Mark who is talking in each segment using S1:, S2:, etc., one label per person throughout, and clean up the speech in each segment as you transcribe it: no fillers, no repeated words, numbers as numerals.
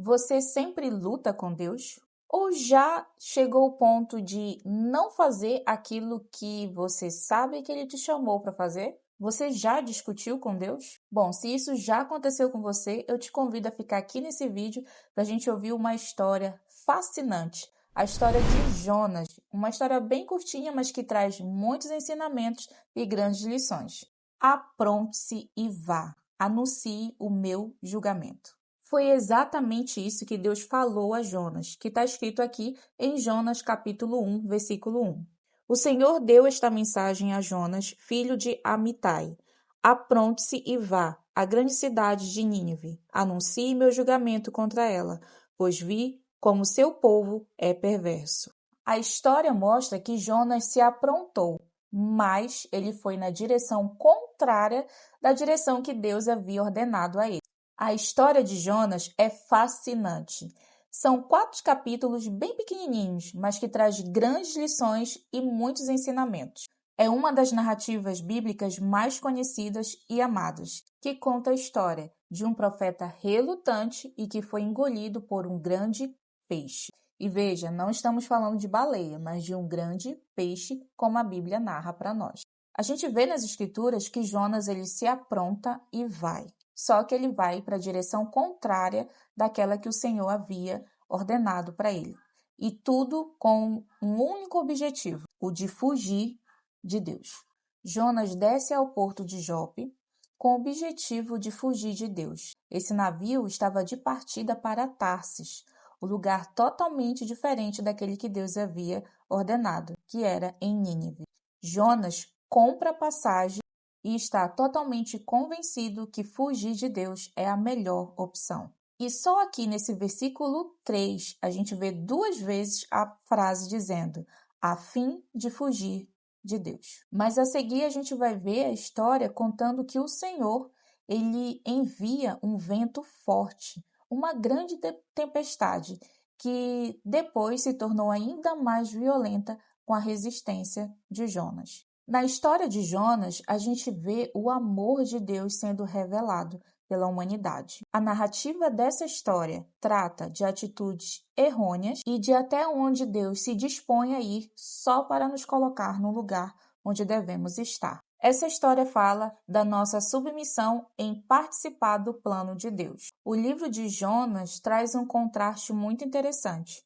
S1: Você sempre luta com Deus? Ou já chegou ao ponto de não fazer aquilo que você sabe que Ele te chamou para fazer? Você já discutiu com Deus? Bom, se isso já aconteceu com você, eu te convido a ficar aqui nesse vídeo para a gente ouvir uma história fascinante. A história de Jonas, uma história bem curtinha, mas que traz muitos ensinamentos e grandes lições. Apronte-se e vá, anuncie o meu julgamento. Foi exatamente isso que Deus falou a Jonas, que está escrito aqui em Jonas capítulo 1, versículo 1. O Senhor deu esta mensagem a Jonas, filho de Amitai. Apronte-se e vá à grande cidade de Nínive. Anuncie meu julgamento contra ela, pois vi como seu povo é perverso. A história mostra que Jonas se aprontou, mas ele foi na direção contrária da direção que Deus havia ordenado a ele. A história de Jonas é fascinante. São 4 capítulos bem pequenininhos, mas que traz grandes lições e muitos ensinamentos. É uma das narrativas bíblicas mais conhecidas e amadas, que conta a história de um profeta relutante e que foi engolido por um grande peixe. E veja, não estamos falando de baleia, mas de um grande peixe, como a Bíblia narra para nós. A gente vê nas Escrituras que Jonas ele se apronta e vai. Só que ele vai para a direção contrária daquela que o Senhor havia ordenado para ele. E tudo com um único objetivo, o de fugir de Deus. Jonas desce ao porto de Jope com o objetivo de fugir de Deus. Esse navio estava de partida para Tarsis, um lugar totalmente diferente daquele que Deus havia ordenado, que era em Nínive. Jonas compra a passagem e está totalmente convencido que fugir de Deus é a melhor opção. E só aqui nesse versículo 3, a gente vê 2 vezes a frase dizendo, a fim de fugir de Deus. Mas a seguir a gente vai ver a história contando que o Senhor, ele envia um vento forte, uma grande tempestade, que depois se tornou ainda mais violenta com a resistência de Jonas. Na história de Jonas, a gente vê o amor de Deus sendo revelado pela humanidade. A narrativa dessa história trata de atitudes errôneas e de até onde Deus se dispõe a ir só para nos colocar no lugar onde devemos estar. Essa história fala da nossa submissão em participar do plano de Deus. O livro de Jonas traz um contraste muito interessante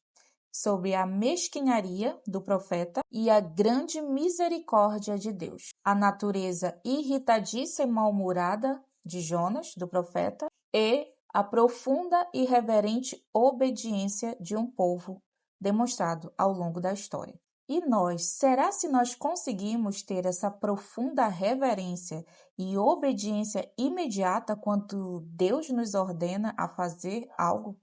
S1: sobre a mesquinharia do profeta e a grande misericórdia de Deus. A natureza irritadiça e mal-humorada de Jonas, do profeta, e a profunda e reverente obediência de um povo demonstrado ao longo da história. E nós, será se nós conseguimos ter essa profunda reverência e obediência imediata quando Deus nos ordena a fazer algo?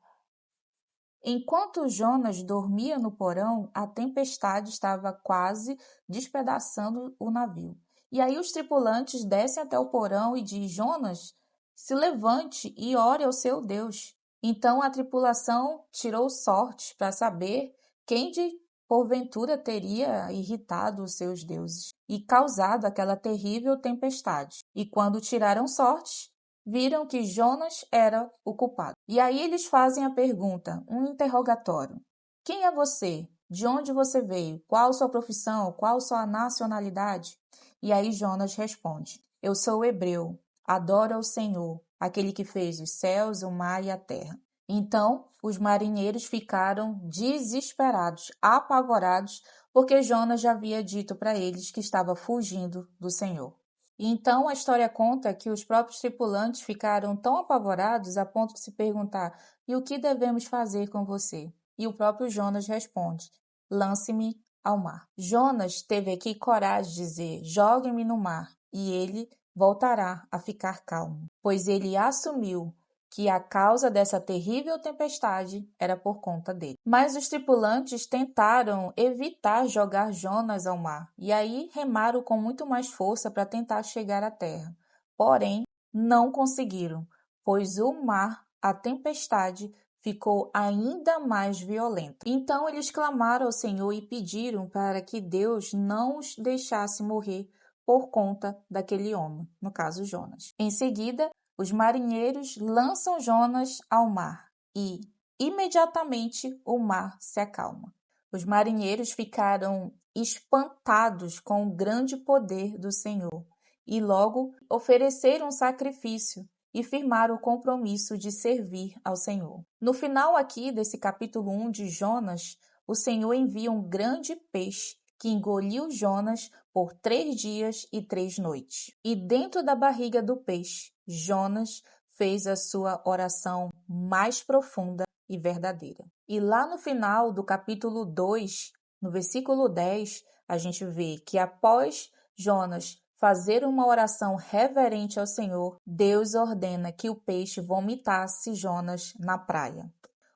S1: Enquanto Jonas dormia no porão, a tempestade estava quase despedaçando o navio. E aí os tripulantes descem até o porão e dizem, Jonas, se levante e ore ao seu Deus. Então a tripulação tirou sorte para saber quem de porventura teria irritado os seus deuses e causado aquela terrível tempestade. E quando tiraram sorte, viram que Jonas era o culpado. E aí eles fazem a pergunta, um interrogatório. Quem é você? De onde você veio? Qual sua profissão? Qual sua nacionalidade? E aí Jonas responde, eu sou hebreu, adoro ao Senhor, aquele que fez os céus, o mar e a terra. Então, os marinheiros ficaram desesperados, apavorados, porque Jonas já havia dito para eles que estava fugindo do Senhor. E então a história conta que os próprios tripulantes ficaram tão apavorados a ponto de se perguntar: e o que devemos fazer com você? E o próprio Jonas responde: lance-me ao mar. Jonas teve aqui coragem de dizer: jogue-me no mar, e ele voltará a ficar calmo, pois ele assumiu que a causa dessa terrível tempestade era por conta dele. Mas os tripulantes tentaram evitar jogar Jonas ao mar, e aí remaram com muito mais força para tentar chegar à terra. Porém, não conseguiram, pois o mar, a tempestade, ficou ainda mais violenta. Então eles clamaram ao Senhor e pediram para que Deus não os deixasse morrer por conta daquele homem, no caso Jonas. Em seguida, os marinheiros lançam Jonas ao mar e, imediatamente o mar se acalma. Os marinheiros ficaram espantados com o grande poder do Senhor e logo ofereceram um sacrifício e firmaram o compromisso de servir ao Senhor. No final aqui desse capítulo 1 de Jonas, o Senhor envia um grande peixe que engoliu Jonas por 3 dias e 3 noites. E dentro da barriga do peixe, Jonas fez a sua oração mais profunda e verdadeira. E lá no final do capítulo 2, no versículo 10, a gente vê que após Jonas fazer uma oração reverente ao Senhor, Deus ordena que o peixe vomitasse Jonas na praia.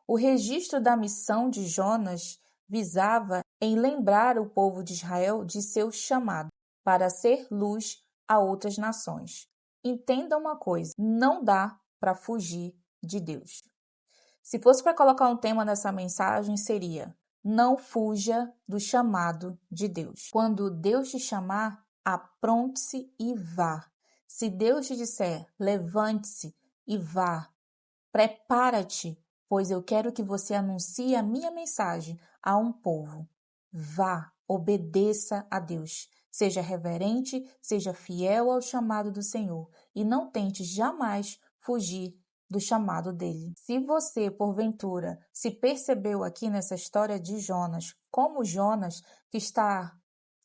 S1: O registro da missão de Jonas visava em lembrar o povo de Israel de seu chamado para ser luz a outras nações. Entenda uma coisa, não dá para fugir de Deus. Se fosse para colocar um tema nessa mensagem, seria: não fuja do chamado de Deus. Quando Deus te chamar, apronte-se e vá. Se Deus te disser, levante-se e vá, prepara-te, pois eu quero que você anuncie a minha mensagem a um povo. Vá, obedeça a Deus. Seja reverente, seja fiel ao chamado do Senhor e não tente jamais fugir do chamado dele. Se você, porventura, se percebeu aqui nessa história de Jonas, como Jonas que está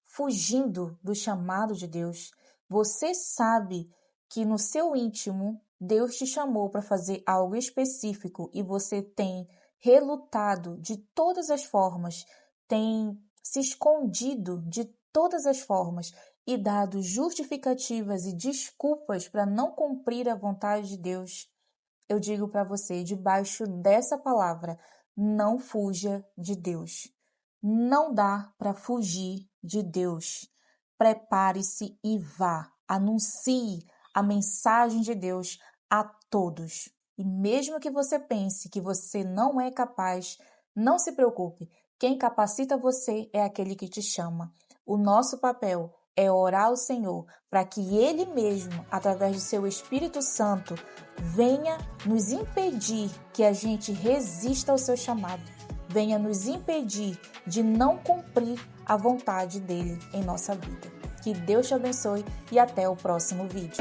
S1: fugindo do chamado de Deus, você sabe que no seu íntimo Deus te chamou para fazer algo específico e você tem relutado de todas as formas, tem se escondido de todas as formas e dado justificativas e desculpas para não cumprir a vontade de Deus. Eu digo para você, debaixo dessa palavra, não fuja de Deus. Não dá para fugir de Deus. Prepare-se e vá. Anuncie a mensagem de Deus a todos. E mesmo que você pense que você não é capaz, não se preocupe. Quem capacita você é aquele que te chama. O nosso papel é orar ao Senhor para que Ele mesmo, através do seu Espírito Santo, venha nos impedir que a gente resista ao seu chamado. Venha nos impedir de não cumprir a vontade dele em nossa vida. Que Deus te abençoe e até o próximo vídeo.